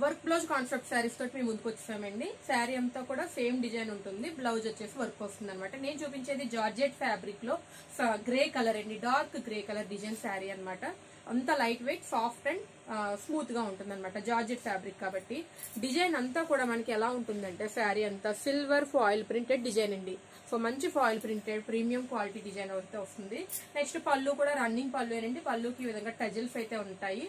Work blouse concept saris తోటి మేము ముందుకు వచ్చామండి. శారీ అంతా కూడా సేమ్ డిజైన్ ఉంటుంది, బ్లౌజ్ వచ్చేసి వర్క్ వస్తుంది అనమాట. నేను చూపించేది జార్జెట్ ఫ్యాబ్రిక్ లో గ్రే కలర్ అండి, dark grey colour design sari అనమాట. అంతా light weight, soft and smooth గా ఉంటుంది అనమాట, జార్జెట్ ఫ్యాబ్రిక్ కాబట్టి. డిజైన్ అంతా కూడా మనకి ఎలా ఉంటుందంటే శారీ అంతా సిల్వర్ ఫాయిల్ ప్రింటెడ్ డిజైన్ అండి. సో మంచి foil printed premium quality design అయితే వస్తుంది. నెక్స్ట్ పళ్ళు కూడా రన్నింగ్ పళ్ళు ఏనండి, పళ్ళుకి ఈ విధంగా టజిల్స్ అయితే ఉంటాయి.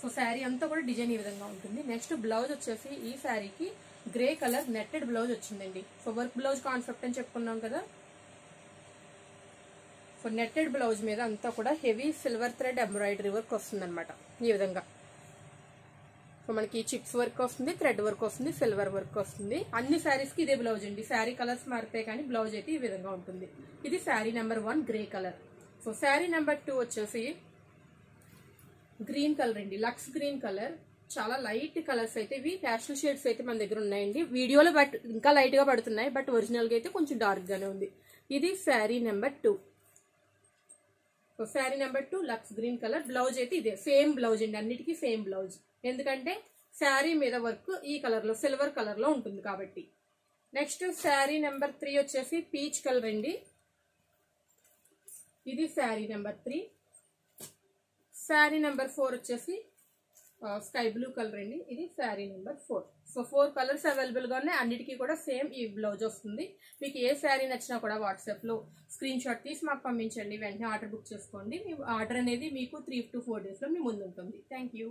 సో శారీ అంతా కూడా డిజైన్ ఈ విధంగా ఉంటుంది. నెక్స్ట్ బ్లౌజ్ వచ్చేసి ఈ శారీకి గ్రే కలర్ నెట్టెడ్ బ్లౌజ్ వచ్చిందండి. సో వర్క్ బ్లౌజ్ కాన్సెప్ట్ అని చెప్పుకున్నాం కదా, సో నెట్టెడ్ బ్లౌజ్ మీద అంతా కూడా heavy silver thread embroidery work వస్తుంది అనమాట ఈ విధంగా. సో మనకి చిప్స్ వర్క్ వస్తుంది, థ్రెడ్ వర్క్ వస్తుంది, సిల్వర్ వర్క్ వస్తుంది. అన్ని శారీస్ కి ఇదే బ్లౌజ్ అండి. శారీ కలర్స్ మారితే కానీ బ్లౌజ్ అయితే ఈ విధంగా ఉంటుంది. ఇది sari number 1 grey colour. So sari number 2 వచ్చేసి గ్రీన్ కలర్ అండి, లక్స్ గ్రీన్ కలర్. చాలా లైట్ కలర్స్ అయితే ఇవి, ప్యాస్టల్ షేడ్స్ అయితే మన దగ్గర ఉన్నాయండి. వీడియోలో బట్ ఇంకా లైట్ గా పడుతున్నాయి, బట్ ఒరిజినల్ గా అయితే కొంచెం డార్క్ గానే ఉంది. ఇది sari number 2. So sari number 2 looks green colour. Blouse అయితే ఇదే సేమ్ బ్లౌజ్ అండి, అన్నిటికీ సేమ్ బ్లౌజ్. ఎందుకంటే శారీ మీద వర్క్ ఈ కలర్ లో సిల్వర్ కలర్ లో ఉంటుంది కాబట్టి. నెక్స్ట్ శారీ నెంబర్ 3 వచ్చేసి పీచ్ కలర్ అండి. ఇది శారీ నెంబర్ 3. శారీ నెంబర్ 4 వచ్చేసి స్కై బ్లూ కలర్ అండి. ఇది sari number 4. So 4 colours available గా ఉన్నాయి, అన్నిటికీ కూడా సేమ్ ఈ బ్లౌజ్ వస్తుంది. మీకు ఏ శారీ నచ్చినా కూడా వాట్సాప్ లో స్క్రీన్ షాట్ తీసి మాకు పంపించండి, వెంటనే ఆర్డర్ బుక్ చేసుకోండి. మీ ఆర్డర్ అనేది మీకు 3 to 4 days లో మీ ముందు ఉంటుంది. Thank you.